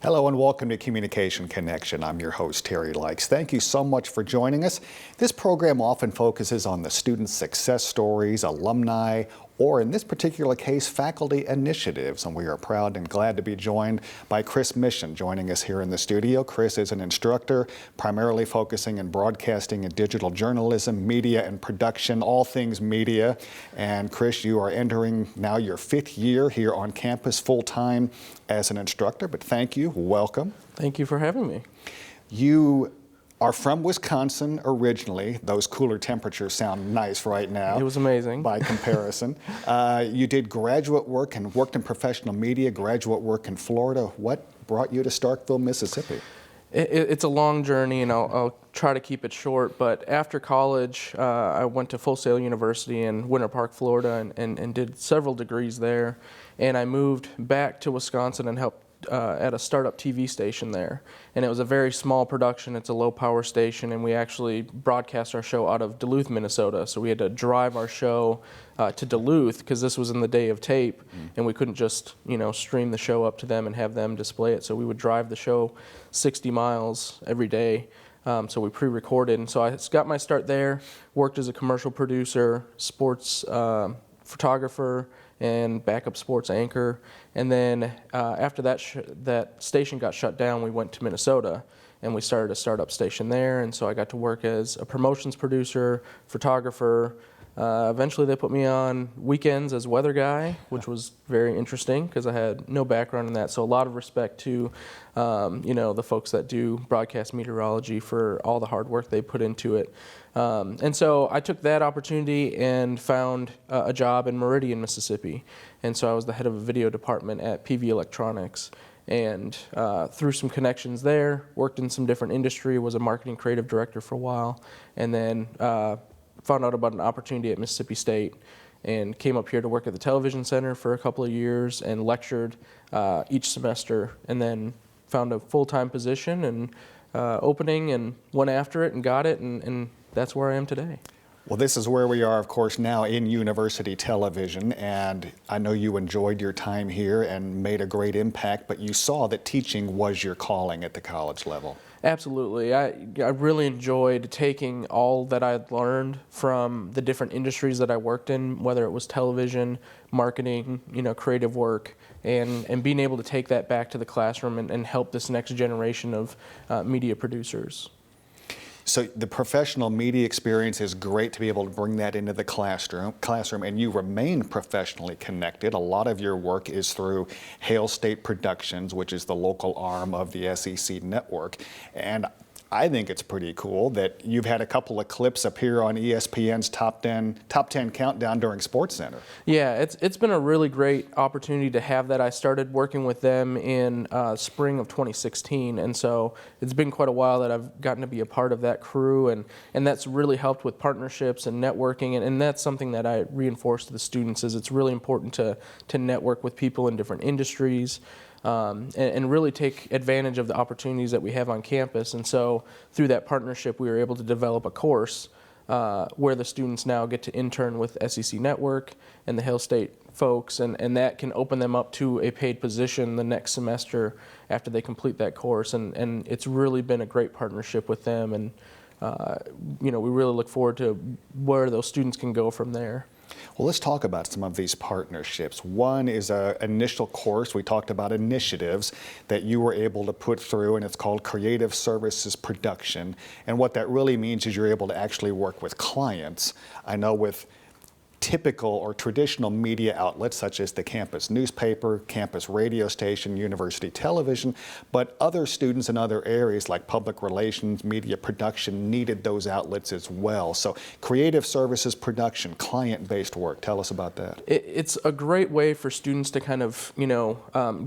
Hello and welcome to Communication Connection. I'm your host, Terry Likes. Thank you so much for joining us. This program often focuses on the student success stories, alumni, or in this particular case, faculty initiatives. And we are proud and glad to be joined by Chris Misun joining us here in the studio. Chris is an instructor, primarily focusing in broadcasting and digital journalism, media and production, all things media. And Chris, you are entering now your 5th year here on campus full-time as an instructor, but thank you, welcome. Thank you for having me. You are from Wisconsin originally. Those cooler temperatures sound nice right now. It was amazing. By comparison. You did graduate work and worked in professional media, graduate work in Florida. What brought you to Starkville, Mississippi? It's a long journey, and I'll try to keep it short, but after college, I went to Full Sail University in Winter Park, Florida, and did several degrees there, and I moved back to Wisconsin and helped at a startup TV station there. And it was a very small production. It's a low power station, and we actually broadcast our show out of Duluth, Minnesota. So we had to drive our show to Duluth because this was in the day of tape, and we couldn't just stream the show up to them and have them display it. So we would drive the show 60 miles every day. So we pre-recorded, and so I got my start there, worked as a commercial producer, sports photographer, and backup sports anchor. And then after that station got shut down, we went to Minnesota and we started a startup station there. And so I got to work as a promotions producer, photographer. Eventually they put me on weekends as weather guy, which was very interesting because I had no background in that. So a lot of respect to the folks that do broadcast meteorology for all the hard work they put into it. And so I took that opportunity and found a job in Meridian, Mississippi. And so I was the head of a video department at PV Electronics. And through some connections there, worked in some different industry, was a marketing creative director for a while, and then found out about an opportunity at Mississippi State and came up here to work at the television center for a couple of years and lectured each semester, and then found a full-time position and opening and went after it and got it, and that's where I am today. Well, this is where we are, of course, now in university television, and I know you enjoyed your time here and made a great impact, but you saw that teaching was your calling at the college level. Absolutely. I really enjoyed taking all that I had learned from the different industries that I worked in, whether it was television, marketing, creative work, and being able to take that back to the classroom and help this next generation of media producers. So the professional media experience is great to be able to bring that into the classroom, and you remain professionally connected. A lot of your work is through Hail State Productions, which is the local arm of the SEC network. And I think it's pretty cool that you've had a couple of clips appear on ESPN's top 10 countdown during SportsCenter. Yeah, it's been a really great opportunity to have that. I started working with them in spring of 2016, and so it's been quite a while that I've gotten to be a part of that crew, and that's really helped with partnerships and networking, and that's something that I reinforce to the students is it's really important to network with people in different industries. And really take advantage of the opportunities that we have on campus. And so through that partnership, we were able to develop a course where the students now get to intern with SEC Network and the Hail State folks, and that can open them up to a paid position the next semester after they complete that course. And it's really been a great partnership with them, and we really look forward to where those students can go from there. Well, let's talk about some of these partnerships. One is an initial course. We talked about initiatives that you were able to put through, and it's called Creative Services Production. And what that really means is you're able to actually work with clients. I know with typical or traditional media outlets such as the campus newspaper, campus radio station, university television, but other students in other areas like public relations, media production needed those outlets as well. So creative services production, client-based work, tell us about that. It's a great way for students to kind of,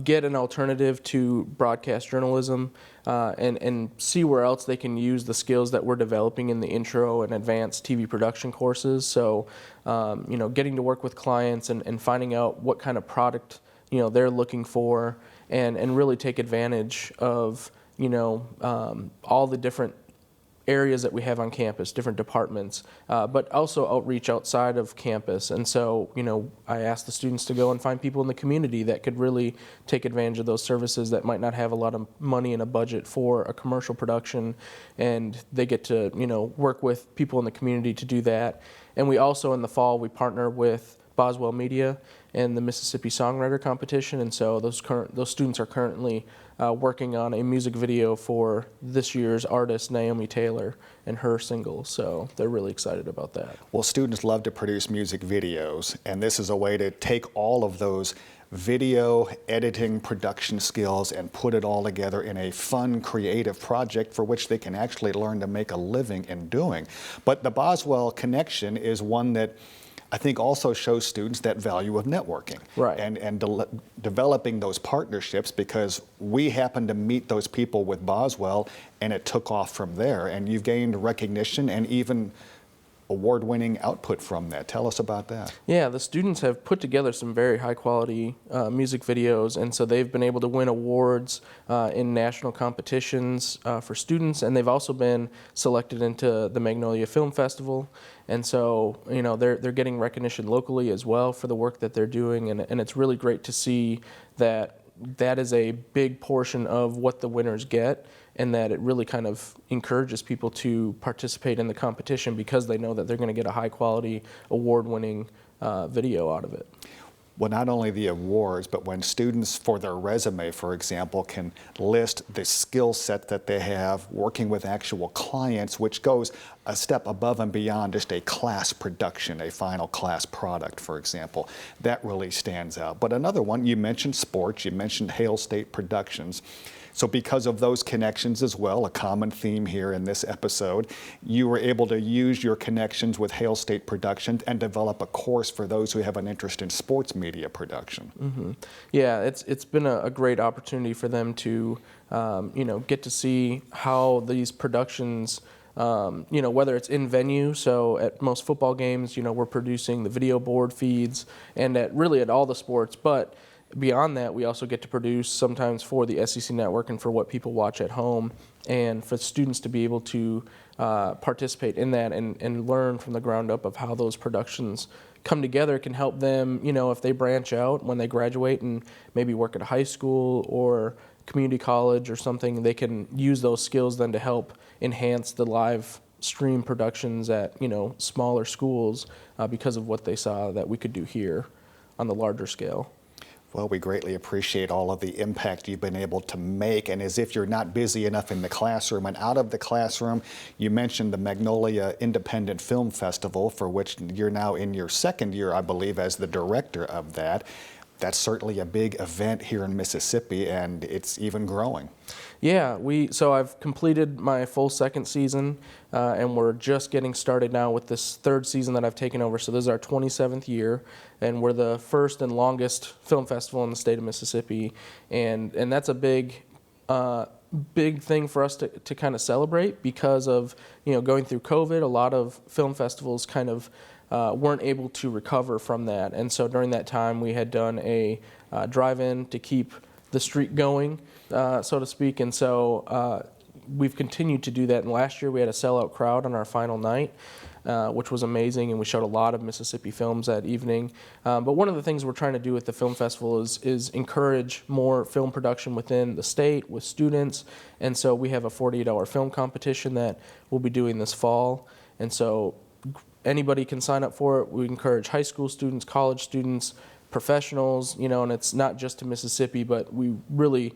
get an alternative to broadcast journalism and see where else they can use the skills that we're developing in the intro and advanced TV production courses. So, getting to work with clients and finding out what kind of product, they're looking for, and really take advantage of, all the different areas that we have on campus, different departments, but also outreach outside of campus. And so, I asked the students to go and find people in the community that could really take advantage of those services that might not have a lot of money in a budget for a commercial production, and they get to, work with people in the community to do that. And we also, in the fall, we partner with Boswell Media and the Mississippi Songwriter Competition, and so those students are currently working on a music video for this year's artist Naomi Taylor and her single, so they're really excited about that. Well, students love to produce music videos, and this is a way to take all of those video editing production skills and put it all together in a fun, creative project for which they can actually learn to make a living in doing. But the Boswell connection is one that I think also shows students that value of networking, right, and developing those partnerships, because we happened to meet those people with Boswell and it took off from there, and you've gained recognition and even award-winning output from that. Tell us about that. Yeah, the students have put together some very high-quality music videos, and so they've been able to win awards in national competitions for students, and they've also been selected into the Magnolia Film Festival. And so, they're getting recognition locally as well for the work that they're doing, and it's really great to see that is a big portion of what the winners get, and that it really kind of encourages people to participate in the competition because they know that they're going to get a high-quality, award-winning video out of it. Well, not only the awards, but when students, for their resume, for example, can list the skill set that they have working with actual clients, which goes a step above and beyond just a class production, a final class product, for example, that really stands out. But another one, you mentioned sports, you mentioned Hale State Productions. So because of those connections as well, a common theme here in this episode, you were able to use your connections with Hale State Productions and develop a course for those who have an interest in sports media production. Mm-hmm. Yeah, it's been a great opportunity for them to get to see how these productions, whether it's in venue, so at most football games, we're producing the video board feeds, and at all the sports, but beyond that, we also get to produce sometimes for the SEC Network and for what people watch at home, and for students to be able to participate in that and learn from the ground up of how those productions come together can help them, if they branch out when they graduate and maybe work at a high school or community college or something, they can use those skills then to help enhance the live stream productions at, smaller schools because of what they saw that we could do here on the larger scale. Well, we greatly appreciate all of the impact you've been able to make. And as if you're not busy enough in the classroom and out of the classroom, you mentioned the Magnolia Independent Film Festival, for which you're now in your second year, I believe, as the director of that. That's certainly a big event here in Mississippi, and it's even growing. Yeah, so I've completed my full second season, and we're just getting started now with this third season that I've taken over. So this is our 27th year, and we're the first and longest film festival in the state of Mississippi, and that's a big thing for us to kind of celebrate because of going through COVID. A lot of film festivals kind of weren't able to recover from that, and so during that time we had done a drive-in to keep the streak going, so to speak, and so we've continued to do that. And last year we had a sellout crowd on our final night, which was amazing, and we showed a lot of Mississippi films that evening. But one of the things we're trying to do with the film festival is encourage more film production within the state with students, and so we have a 48-hour film competition that we'll be doing this fall, and so anybody can sign up for it. We encourage high school students, college students, professionals, and it's not just to Mississippi, but we really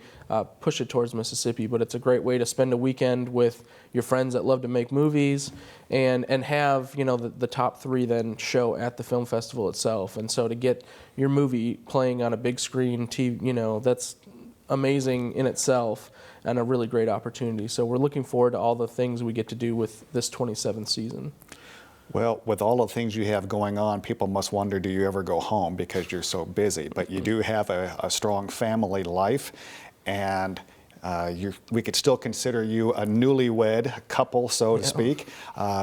push it towards Mississippi. But it's a great way to spend a weekend with your friends that love to make movies and have, the top three then show at the film festival itself. And so to get your movie playing on a big screen TV, that's amazing in itself and a really great opportunity. So we're looking forward to all the things we get to do with this 27th season. Well, with all the things you have going on, people must wonder, do you ever go home because you're so busy? But you do have a strong family life, and we could still consider you a newlywed couple, so to speak,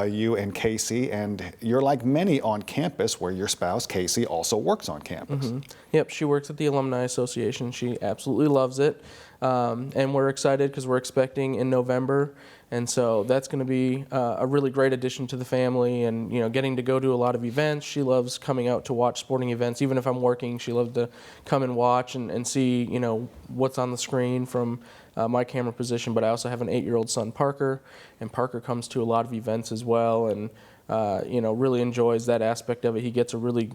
you and Casey, and you're like many on campus where your spouse, Casey, also works on campus. Mm-hmm. Yep, she works at the Alumni Association. She absolutely loves it, and we're excited because we're expecting in November, And so that's going to be a really great addition to the family, and getting to go to a lot of events. She loves coming out to watch sporting events. Even if I'm working, she loves to come and watch and see what's on the screen from my camera position. But I also have an 8-year-old son, Parker, and Parker comes to a lot of events as well, and really enjoys that aspect of it. He gets a really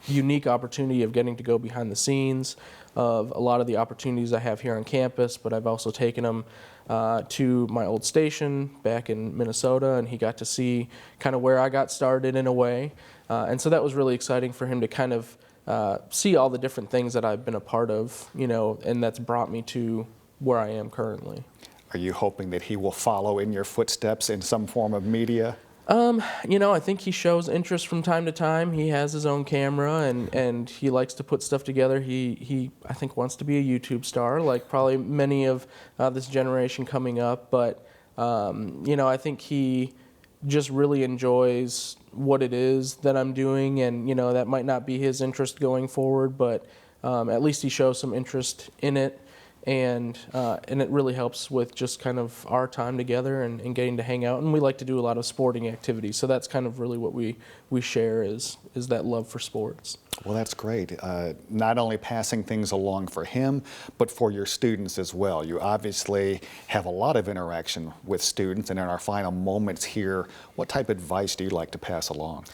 unique opportunity of getting to go behind the scenes of a lot of the opportunities I have here on campus, but I've also taken him to my old station back in Minnesota, and he got to see kind of where I got started in a way. And so that was really exciting for him to kind of see all the different things that I've been a part of, and that's brought me to where I am currently. Are you hoping that he will follow in your footsteps in some form of media? I think he shows interest from time to time. He has his own camera, and he likes to put stuff together. He I think wants to be a YouTube star, like probably many of this generation coming up. But I think he just really enjoys what it is that I'm doing, and that might not be his interest going forward, but at least he shows some interest in it. And it really helps with just kind of our time together and getting to hang out. And we like to do a lot of sporting activities, so that's kind of really what we share is that love for sports. Well, that's great. Not only passing things along for him, but for your students as well. You obviously have a lot of interaction with students, and in our final moments here, what type of advice do you like to pass along?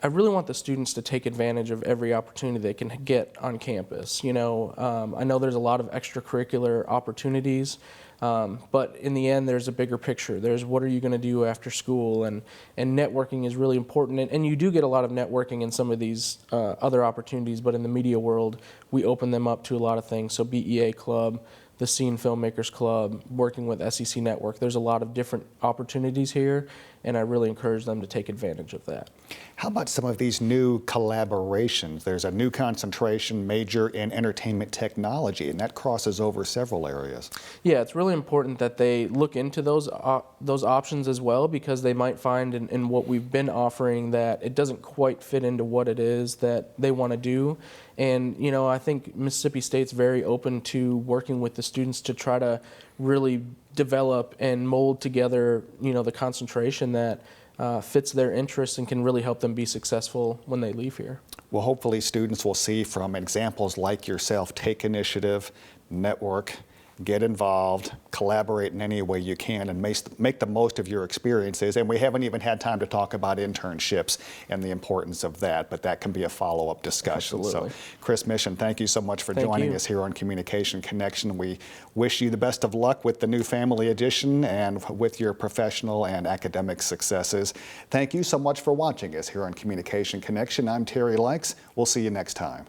I really want the students to take advantage of every opportunity they can get on campus. I know there's a lot of extracurricular opportunities, but in the end, there's a bigger picture. There's what are you going to do after school, and networking is really important. And you do get a lot of networking in some of these other opportunities, but in the media world, we open them up to a lot of things. So BEA Club, the Scene Filmmakers Club, working with SEC Network. There's a lot of different opportunities here, and I really encourage them to take advantage of that. How about some of these new collaborations? There's a new concentration major in entertainment technology, and that crosses over several areas. Yeah, it's really important that they look into those options as well, because they might find in what we've been offering that it doesn't quite fit into what it is that they want to do. And I think Mississippi State's very open to working with the students to try to really develop and mold together, the concentration that fits their interests and can really help them be successful when they leave here. Well, hopefully students will see from examples like yourself, take initiative, network, get involved, collaborate in any way you can, and make the most of your experiences. And we haven't even had time to talk about internships and the importance of that, but that can be a follow-up discussion. Absolutely. So, Chris Misun, thank you so much for joining us here on Communication Connection. We wish you the best of luck with the new family edition and with your professional and academic successes. Thank you so much for watching us here on Communication Connection. I'm Terry Likes. We'll see you next time.